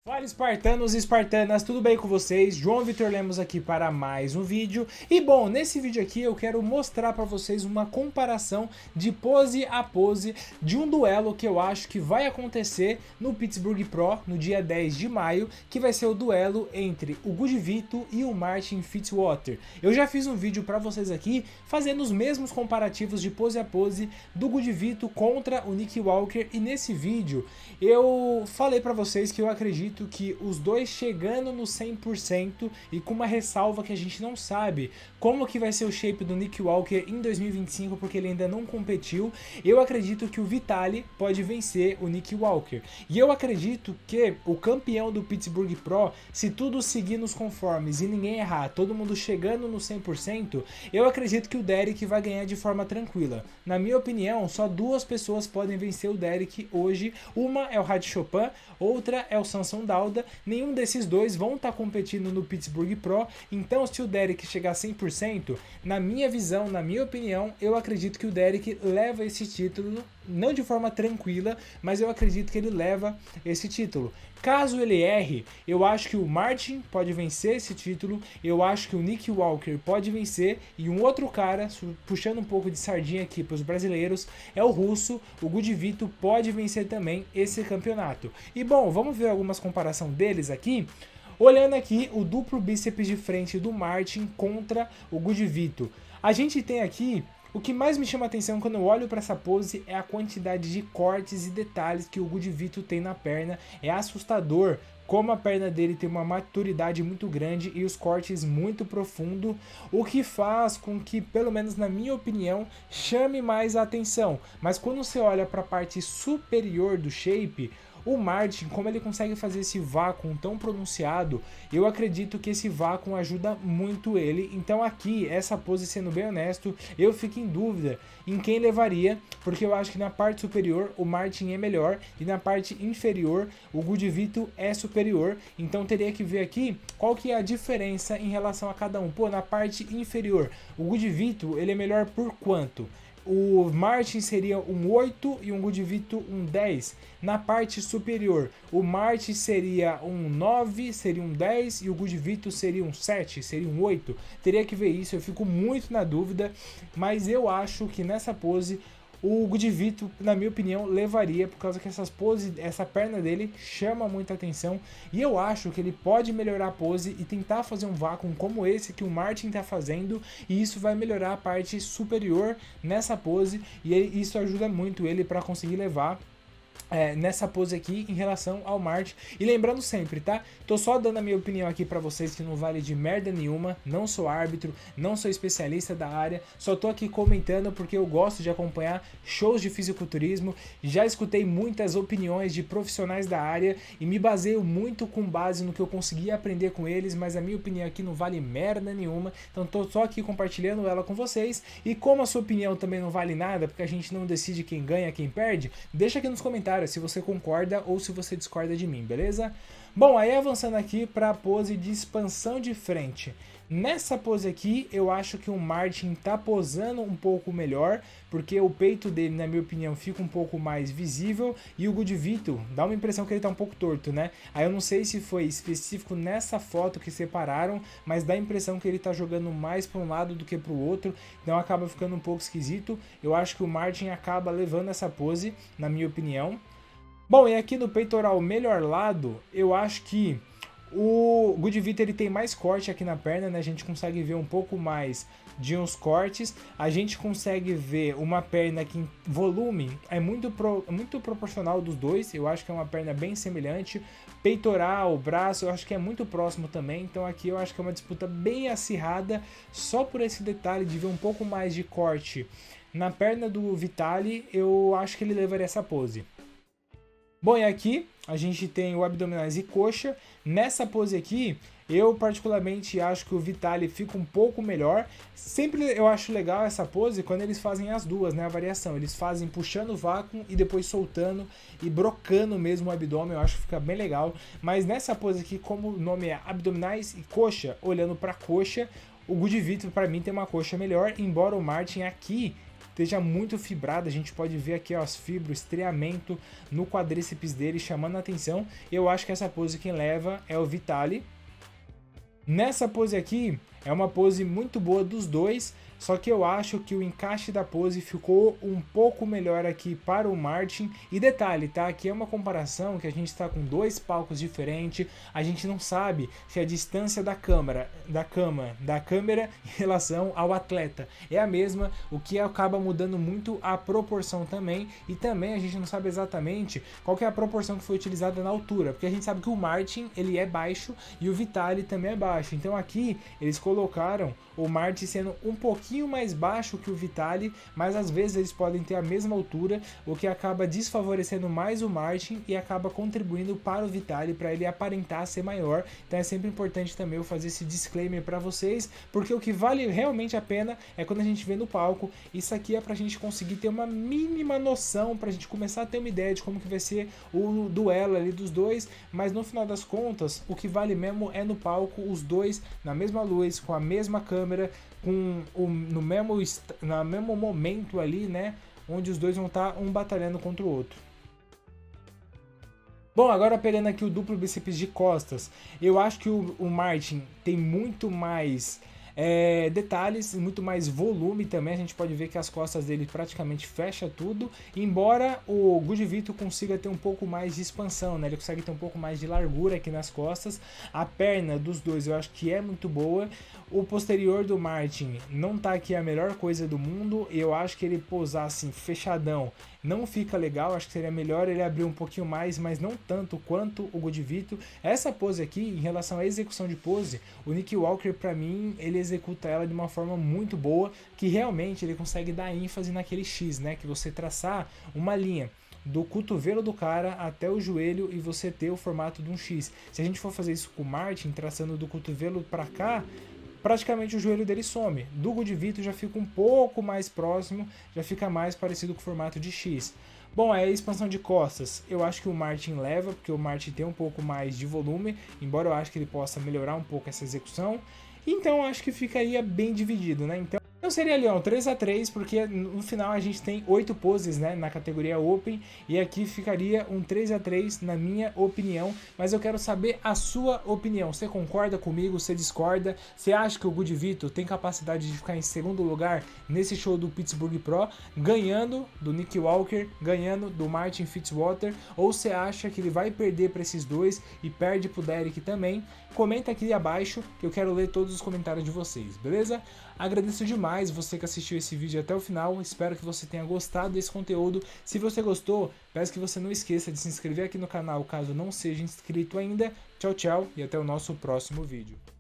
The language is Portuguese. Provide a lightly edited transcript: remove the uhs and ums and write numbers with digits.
Fala espartanos e espartanas, tudo bem com vocês? João Vitor Lemos aqui para mais um vídeo. E bom, nesse vídeo aqui eu quero mostrar para vocês uma comparação de pose a pose de um duelo que eu acho que vai acontecer no Pittsburgh Pro no dia 10 de maio, que vai ser o duelo entre o Gude Vito e o Martin Fitzwater. Eu já fiz um vídeo para vocês aqui fazendo os mesmos comparativos de pose a pose do Gude Vito contra o Nick Walker, e nesse vídeo eu falei para vocês que eu acredito que os dois chegando no 100% e com uma ressalva que a gente não sabe como que vai ser o shape do Nick Walker em 2025, porque ele ainda não competiu. Eu acredito que o Vitaly pode vencer o Nick Walker. E eu acredito que o campeão do Pittsburgh Pro, se tudo seguir nos conformes e ninguém errar, todo mundo chegando no 100%, eu acredito que o Derek vai ganhar de forma tranquila. Na minha opinião, só duas pessoas podem vencer o Derek hoje. Uma é o Rad Chopin, outra é o Samson Dauda. Nenhum desses dois vão estar competindo no Pittsburgh Pro, então se o Derek chegar a 100%, na minha visão, na minha opinião, eu acredito que o Derek leva esse título, não de forma tranquila, mas eu acredito que ele leva esse título. Caso ele erre, eu acho que o Martin pode vencer esse título, eu acho que o Nick Walker pode vencer, e um outro cara, puxando um pouco de sardinha aqui para os brasileiros, é o russo, o Gude Vito pode vencer também esse campeonato. E bom, vamos ver algumas comparações deles aqui. Olhando aqui o duplo bíceps de frente do Martin contra o Gude Vito. A gente tem aqui, o que mais me chama a atenção quando eu olho para essa pose é a quantidade de cortes e detalhes que o Gude Vito tem na perna. É assustador como a perna dele tem uma maturidade muito grande e os cortes muito profundo, o que faz com que, pelo menos na minha opinião, chame mais a atenção. Mas quando você olha para a parte superior do shape, o Martin, como ele consegue fazer esse vácuo tão pronunciado, eu acredito que esse vácuo ajuda muito ele. Então aqui, essa pose, sendo bem honesto, eu fico em dúvida em quem levaria, porque eu acho que na parte superior o Martin é melhor e na parte inferior o Gude Vito é superior. Então teria que ver aqui qual que é a diferença em relação a cada um. Pô, na parte inferior, o Gude Vito, ele é melhor por quanto? O Martin seria um 8 e um Gude Vito um 10. Na parte superior, o Martin seria um 9, seria um 10, e o Gude Vito seria um 7, seria um 8. Teria que ver isso, eu fico muito na dúvida, mas eu acho que nessa pose o Gude Vito, na minha opinião, levaria, por causa que essas poses, essa perna dele chama muita atenção, e eu acho que ele pode melhorar a pose e tentar fazer um vácuo como esse que o Martin está fazendo, e isso vai melhorar a parte superior nessa pose, e isso ajuda muito ele para conseguir levar nessa pose aqui em relação ao Martin. E lembrando sempre, tá? Tô só dando a minha opinião aqui pra vocês, que não vale de merda nenhuma, não sou árbitro, não sou especialista da área, só tô aqui comentando porque eu gosto de acompanhar shows de fisiculturismo, já escutei muitas opiniões de profissionais da área e me baseio muito com base no que eu consegui aprender com eles, mas a minha opinião aqui não vale merda nenhuma, então tô só aqui compartilhando ela com vocês. E como a sua opinião também não vale nada, porque a gente não decide quem ganha, quem perde, deixa aqui nos comentários se você concorda ou se você discorda de mim, beleza? Bom, aí avançando aqui para a pose de expansão de frente. Nessa pose aqui, eu acho que o Martin tá posando um pouco melhor, porque o peito dele, na minha opinião, fica um pouco mais visível, e o Gude Vito dá uma impressão que ele tá um pouco torto, né? Aí eu não sei se foi específico nessa foto que separaram, mas dá a impressão que ele tá jogando mais para um lado do que para o outro, então acaba ficando um pouco esquisito. Eu acho que o Martin acaba levando essa pose, na minha opinião. Bom, e aqui no peitoral melhor lado, eu acho que o Gude Vito ele tem mais corte aqui na perna, né? A gente consegue ver um pouco mais de uns cortes. A gente consegue ver uma perna que em volume é muito proporcional dos dois. Eu acho que é uma perna bem semelhante. Peitoral, braço, eu acho que é muito próximo também. Então aqui eu acho que é uma disputa bem acirrada, só por esse detalhe de ver um pouco mais de corte na perna do Vitaly. Eu acho que ele levaria essa pose. Bom, e aqui a gente tem o abdominais e coxa. Nessa pose aqui, eu particularmente acho que o Vitaly fica um pouco melhor. Sempre eu acho legal essa pose quando eles fazem as duas, né? A variação. Eles fazem puxando o vácuo e depois soltando e brocando mesmo o abdômen. Eu acho que fica bem legal. Mas nessa pose aqui, como o nome é abdominais e coxa, olhando para a coxa, o Gude Vito para mim tem uma coxa melhor, embora o Martin aqui esteja muito fibrado. A gente pode ver aqui ó, as fibras, o estriamento no quadríceps dele chamando a atenção. Eu acho que essa pose quem leva é o Vitaly. Nessa pose aqui é uma pose muito boa dos dois, só que eu acho que o encaixe da pose ficou um pouco melhor aqui para o Martin. E detalhe, tá? Aqui é uma comparação que a gente está com dois palcos diferentes, a gente não sabe se a distância da câmera em relação ao atleta é a mesma, o que acaba mudando muito a proporção também. E também a gente não sabe exatamente qual que é a proporção que foi utilizada na altura, porque a gente sabe que o Martin ele é baixo e o Vitaly também é baixo. Então aqui eles colocaram o Martin sendo um pouquinho mais baixo que o Vitaly, mas às vezes eles podem ter a mesma altura, o que acaba desfavorecendo mais o Martin e acaba contribuindo para o Vitaly, para ele aparentar ser maior. Então é sempre importante também eu fazer esse disclaimer para vocês, porque o que vale realmente a pena é quando a gente vê no palco. Isso aqui é pra gente conseguir ter uma mínima noção, pra gente começar a ter uma ideia de como que vai ser o duelo ali dos dois, mas no final das contas, o que vale mesmo é no palco, os dois na mesma luz, com a mesma câmera, no mesmo momento ali, né, onde os dois vão estar um batalhando contra o outro. Bom, agora pegando aqui o duplo bíceps de costas, eu acho que o Martin tem muito mais detalhes, muito mais volume também. A gente pode ver que as costas dele praticamente fecha tudo, embora o Gudivito consiga ter um pouco mais de expansão, né? Ele consegue ter um pouco mais de largura aqui nas costas. A perna dos dois eu acho que é muito boa. O posterior do Martin não tá aqui a melhor coisa do mundo. Eu acho que ele posar assim fechadão não fica legal, acho que seria melhor ele abrir um pouquinho mais, mas não tanto quanto o Gudivito. Essa pose aqui, em relação à execução de pose, o Nick Walker, pra mim, ele executa ela de uma forma muito boa, que realmente ele consegue dar ênfase naquele X, né, que você traçar uma linha do cotovelo do cara até o joelho e você ter o formato de um X. Se a gente for fazer isso com o Martin, traçando do cotovelo pra cá, praticamente o joelho dele some. Do Gudivito já fica um pouco mais próximo, já fica mais parecido com o formato de X. Bom, a expansão de costas, eu acho que o Martin leva, porque o Martin tem um pouco mais de volume, embora eu acho que ele possa melhorar um pouco essa execução. Então eu acho que ficaria bem dividido, né? Então seria ali, ó, 3-3, porque no final a gente tem 8 poses, né, na categoria Open, e aqui ficaria um 3-3 na minha opinião, mas eu quero saber a sua opinião. Você concorda comigo? Você discorda? Você acha que o Gudivito tem capacidade de ficar em segundo lugar nesse show do Pittsburgh Pro, ganhando do Nick Walker, ganhando do Martin Fitzwater, ou você acha que ele vai perder para esses dois e perde pro Derek também? Comenta aqui abaixo que eu quero ler todos os comentários de vocês, beleza? Agradeço demais você que assistiu esse vídeo até o final, espero que você tenha gostado desse conteúdo. Se você gostou, peço que você não esqueça de se inscrever aqui no canal caso não seja inscrito ainda. Tchau, tchau e até o nosso próximo vídeo.